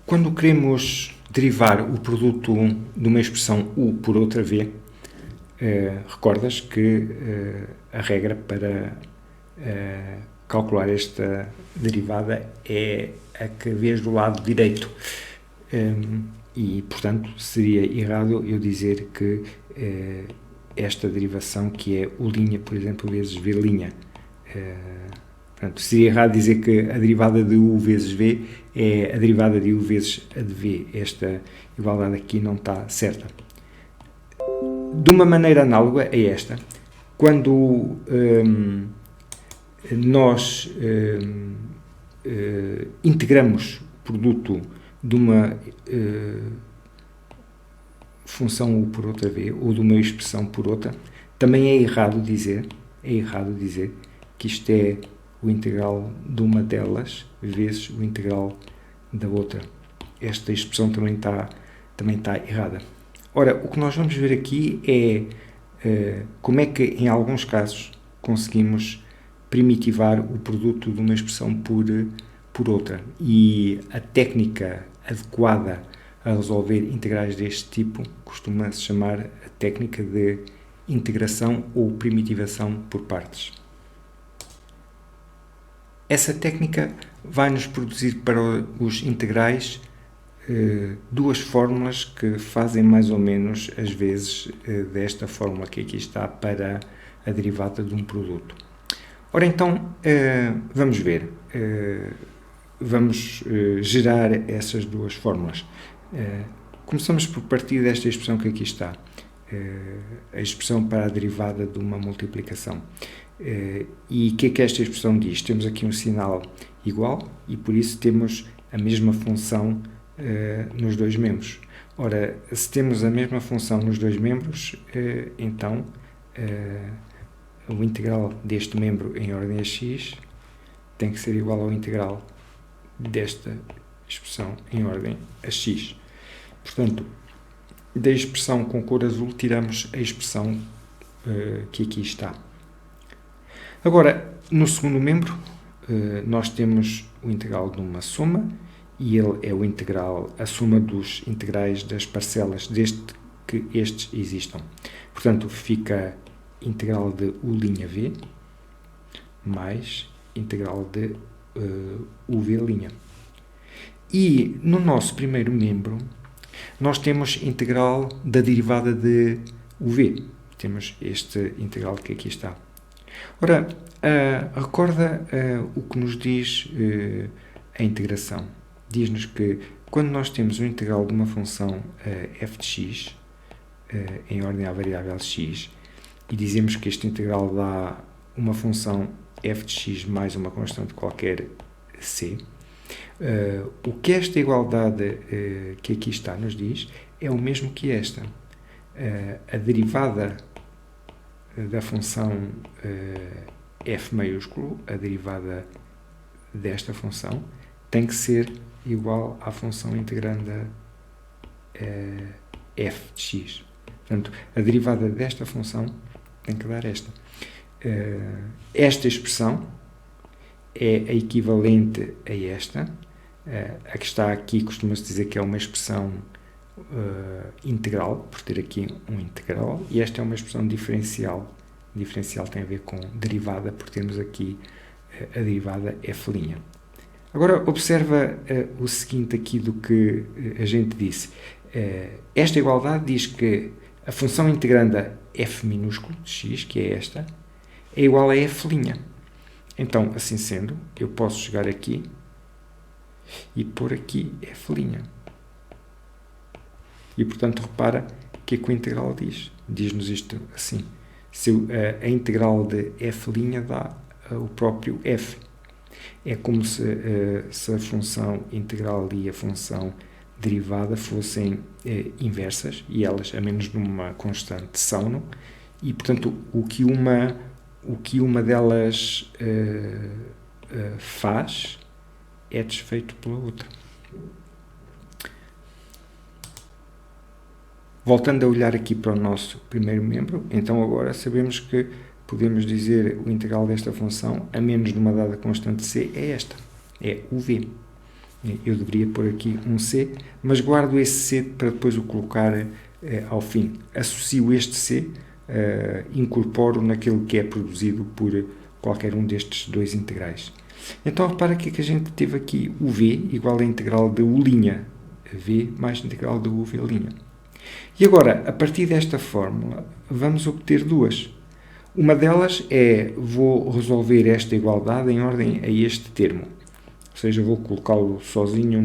Quando queremos derivar o produto de uma expressão U por outra V, recordas que a regra para calcular esta derivada é a que vês do lado direito. E, portanto, seria errado eu dizer que esta derivação, que é U', por exemplo, vezes V', portanto, seria errado dizer que a derivada de U vezes V é a derivada de U vezes a de V. Esta igualdade aqui não está certa. De uma maneira análoga a esta, quando nós integramos o produto de uma função U por outra V, ou de uma expressão por outra, também é errado dizer que isto é o integral de uma delas vezes o integral da outra. Esta expressão também está errada. Ora, o que nós vamos ver aqui é como é que, em alguns casos, conseguimos primitivar o produto de uma expressão por outra. E a técnica adequada a resolver integrais deste tipo costuma-se chamar a técnica de integração ou primitivação por partes. Essa técnica vai-nos produzir para os integrais duas fórmulas que fazem mais ou menos as vezes desta fórmula que aqui está para a derivada de um produto. Ora então, vamos ver. Vamos gerar essas duas fórmulas. Começamos por partir desta expressão que aqui está. A expressão para a derivada de uma multiplicação. E o que é que esta expressão diz? Temos aqui um sinal igual e por isso temos a mesma função nos dois membros. Ora, se temos a mesma função nos dois membros, então o integral deste membro em ordem a x tem que ser igual ao integral desta expressão em ordem a x. Portanto, da expressão com cor azul tiramos a expressão que aqui está. Agora, no segundo membro, nós temos o integral de uma soma, e ele é a soma dos integrais das parcelas desde que estes existam. Portanto, fica integral de U'V mais integral de UV'. E no nosso primeiro membro, nós temos integral da derivada de UV. Temos este integral que aqui está. Ora, recorda o que nos diz a integração. Diz-nos que quando nós temos o integral de uma função f de x em ordem à variável x e dizemos que este integral dá uma função f de x mais uma constante qualquer c, o que esta igualdade que aqui está nos diz é o mesmo que esta. A derivada da função f maiúsculo, a derivada desta função, tem que ser igual à função integranda f de x. Portanto, a derivada desta função tem que dar esta. Esta expressão é a equivalente a esta. A que está aqui costuma-se dizer que é uma expressão integral, por ter aqui um integral, e esta é uma expressão diferencial. Diferencial tem a ver com derivada, por termos aqui a derivada f'. Agora, observa o seguinte aqui do que a gente disse. Esta igualdade diz que a função integranda f minúsculo de x, que é esta, é igual a f'. Então, assim sendo, eu posso chegar aqui e pôr aqui f'. E, portanto, repara o que é que o integral diz. Diz-nos isto assim. Se a integral de f' dá o próprio f. É como se a função integral e a função derivada fossem inversas, e elas, a menos de uma constante, são-no, e, portanto, o que uma delas faz é desfeito pela outra. Voltando a olhar aqui para o nosso primeiro membro, então agora sabemos que podemos dizer o integral desta função, a menos de uma dada constante c, é esta, é UV. Eu deveria pôr aqui um C, mas guardo esse C para depois o colocar ao fim. Associo este C, incorporo naquilo que é produzido por qualquer um destes dois integrais. Então, repara que a gente teve aqui o V igual a integral de U', V mais integral de U, V'. E agora, a partir desta fórmula, vamos obter duas. Uma delas é, vou resolver esta igualdade em ordem a este termo. Ou seja, vou colocá-lo sozinho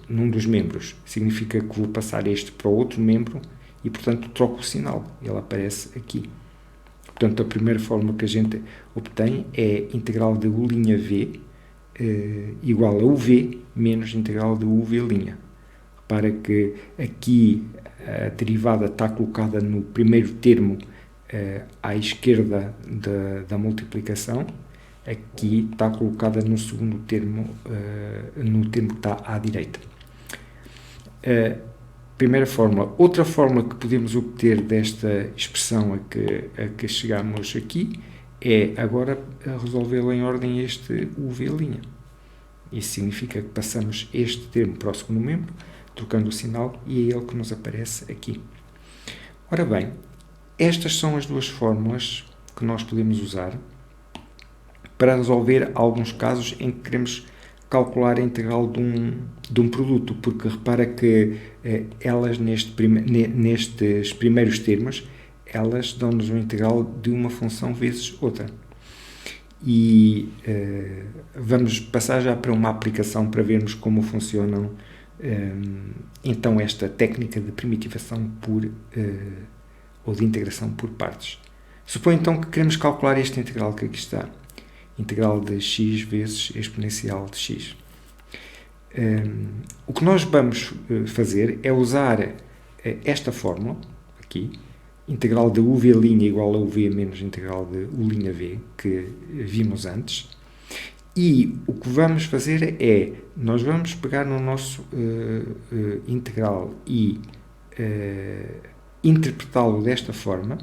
num dos membros. Significa que vou passar este para o outro membro e, portanto, troco o sinal. Ele aparece aqui. Portanto, a primeira fórmula que a gente obtém é integral de U'V igual a UV menos integral de UV'. Repara que aqui a derivada está colocada no primeiro termo à esquerda da multiplicação, aqui está colocada no segundo termo, no termo que está à direita. Primeira fórmula. Outra fórmula que podemos obter desta expressão a que chegamos aqui é agora resolvê-la em ordem a este UV'. Isso significa que passamos este termo para o segundo membro, trocando o sinal, e é ele que nos aparece aqui. Ora bem, estas são as duas fórmulas que nós podemos usar para resolver alguns casos em que queremos calcular a integral de um produto, porque repara que elas nestes primeiros termos, elas dão-nos uma integral de uma função vezes outra. E vamos passar já para uma aplicação para vermos como funcionam então esta técnica de primitivação ou de integração por partes. Supõe então que queremos calcular este integral que aqui está. Integral de x vezes exponencial de x. O que nós vamos fazer é usar esta fórmula, aqui, integral de UV' igual a UV menos integral de U'V, que vimos antes, e o que vamos fazer é, nós vamos pegar no nosso integral e interpretá-lo desta forma,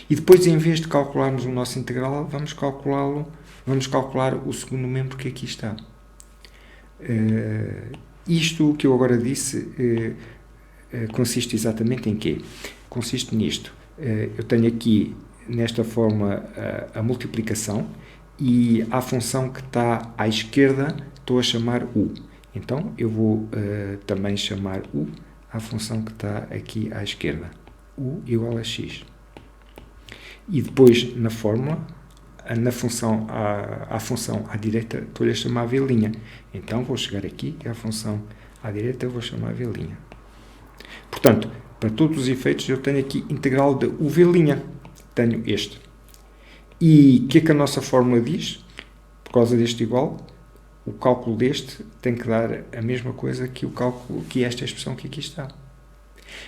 e depois, em vez de calcularmos o nosso integral, vamos calcular o segundo membro que aqui está. Isto que eu agora disse consiste exatamente em quê? Consiste nisto. Eu tenho aqui, nesta forma, a multiplicação, e a função que está à esquerda estou a chamar U. Então, eu vou também chamar U à função que está aqui à esquerda. U igual a x. E depois, na fórmula, à função à direita, estou-lhe a chamar V'. Então, vou chegar aqui e à função à direita vou chamar V'. Portanto, para todos os efeitos, eu tenho aqui integral de UV'. Tenho este. E o que é que a nossa fórmula diz? Por causa deste igual, o cálculo deste tem que dar a mesma coisa que o cálculo que esta expressão que aqui está.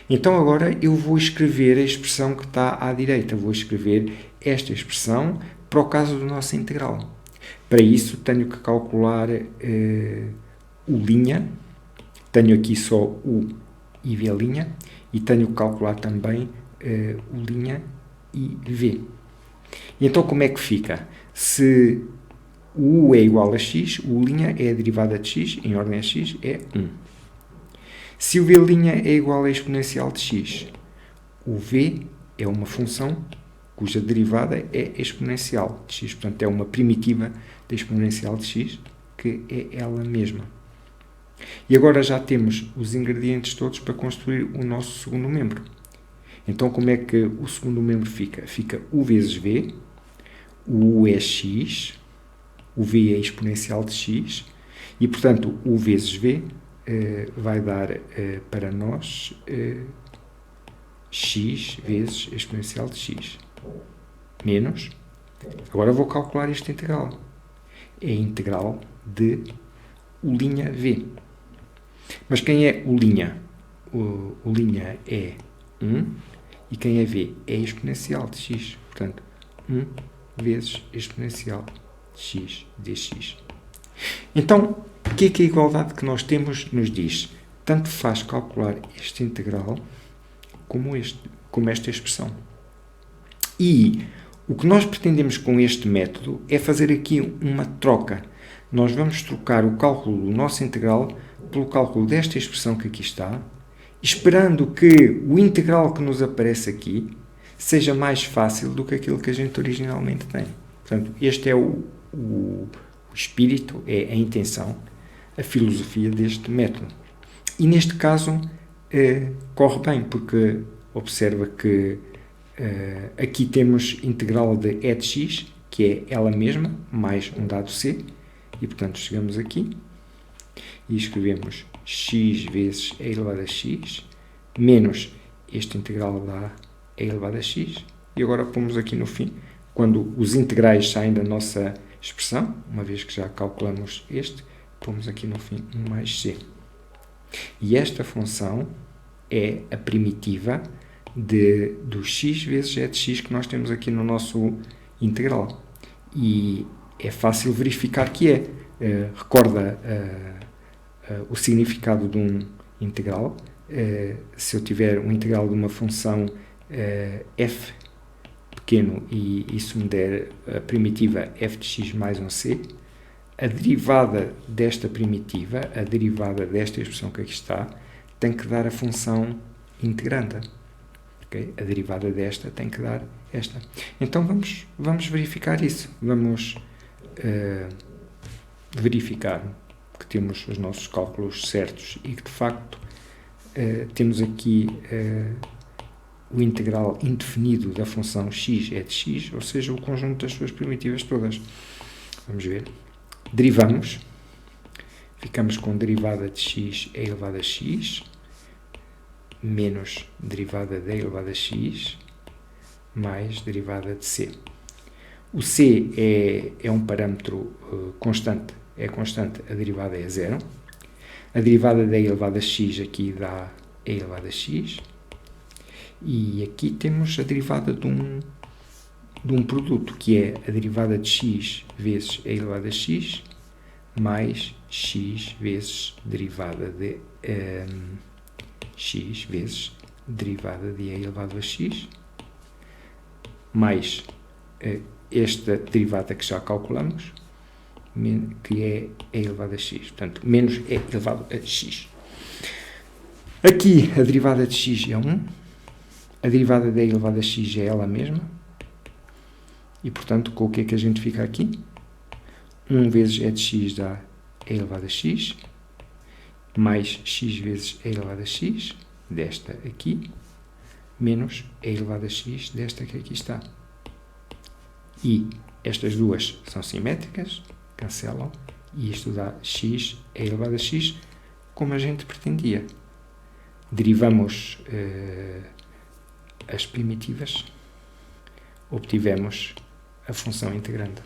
Então agora eu vou escrever a expressão que está à direita. Vou escrever esta expressão para o caso do nosso integral. Para isso tenho que calcular U', tenho aqui só U e V', e tenho que calcular também U' e V. E então como é que fica? Se o U é igual a x, o U' é a derivada de x, em ordem a x, é 1. Se o V' é igual a exponencial de x, o V é uma função cuja derivada é exponencial de x, portanto é uma primitiva da exponencial de x, que é ela mesma. E agora já temos os ingredientes todos para construir o nosso segundo membro. Então como é que o segundo membro fica? Fica U vezes V, o U é x, o V é exponencial de x, e portanto U vezes V vai dar para nós x vezes exponencial de x, menos, agora vou calcular este integral, é a integral de U'V. Mas quem é U'L'? U'L' é 1, e quem é V? É exponencial de x, portanto 1 vezes exponencial de x dx. Então, o que é a igualdade que nós temos nos diz? Tanto faz calcular este integral como esta expressão. E O que nós pretendemos com este método é fazer aqui uma troca. Nós vamos trocar o cálculo do nosso integral pelo cálculo desta expressão que aqui está, esperando que o integral que nos aparece aqui seja mais fácil do que aquilo que a gente originalmente tem. Portanto, este é o espírito, é a intenção, a filosofia deste método. E neste caso corre bem, porque observa que aqui temos integral de e de x, que é ela mesma, mais um dado c, e portanto chegamos aqui e escrevemos x vezes e elevado a x, menos este integral dá e elevado a x, e agora pomos aqui no fim, quando os integrais saem da nossa expressão, uma vez que já calculamos este, pomos aqui no fim 1 mais c. E esta função é a primitiva do x vezes e de x que nós temos aqui no nosso integral. E é fácil verificar que é. Recorda o significado de um integral. Se eu tiver um integral de uma função f pequeno e isso me der a primitiva f de x mais um c, a derivada desta primitiva, a derivada desta expressão que aqui está, tem que dar a função integranda. Okay? A derivada desta tem que dar esta. Então vamos verificar isso. Vamos verificar que temos os nossos cálculos certos e que de facto temos aqui o integral indefinido da função x é de x, ou seja, o conjunto das suas primitivas todas. Vamos ver. Derivamos. Ficamos com derivada de x é elevado a x, menos derivada de e elevado a x, mais derivada de c. O c é um parâmetro constante, é constante, a derivada é zero. A derivada de e elevado a x aqui dá e elevado a x. E aqui temos a derivada de um produto, que é a derivada de x vezes e elevado a x, mais x vezes derivada de x vezes derivada de e elevado a x, mais esta derivada que já calculamos, que é e elevado a x. Portanto, menos e elevado a x. Aqui a derivada de x é 1. A derivada de e elevado a x é ela mesma. E, portanto, com o que é que a gente fica aqui? 1 vezes e de x dá e elevado a x, mais x vezes e elevado a x, desta aqui, menos e elevado a x desta que aqui está. E estas duas são simétricas, cancelam, e isto dá x e elevado a x, como a gente pretendia. Derivamos as primitivas, obtivemos a função integranda.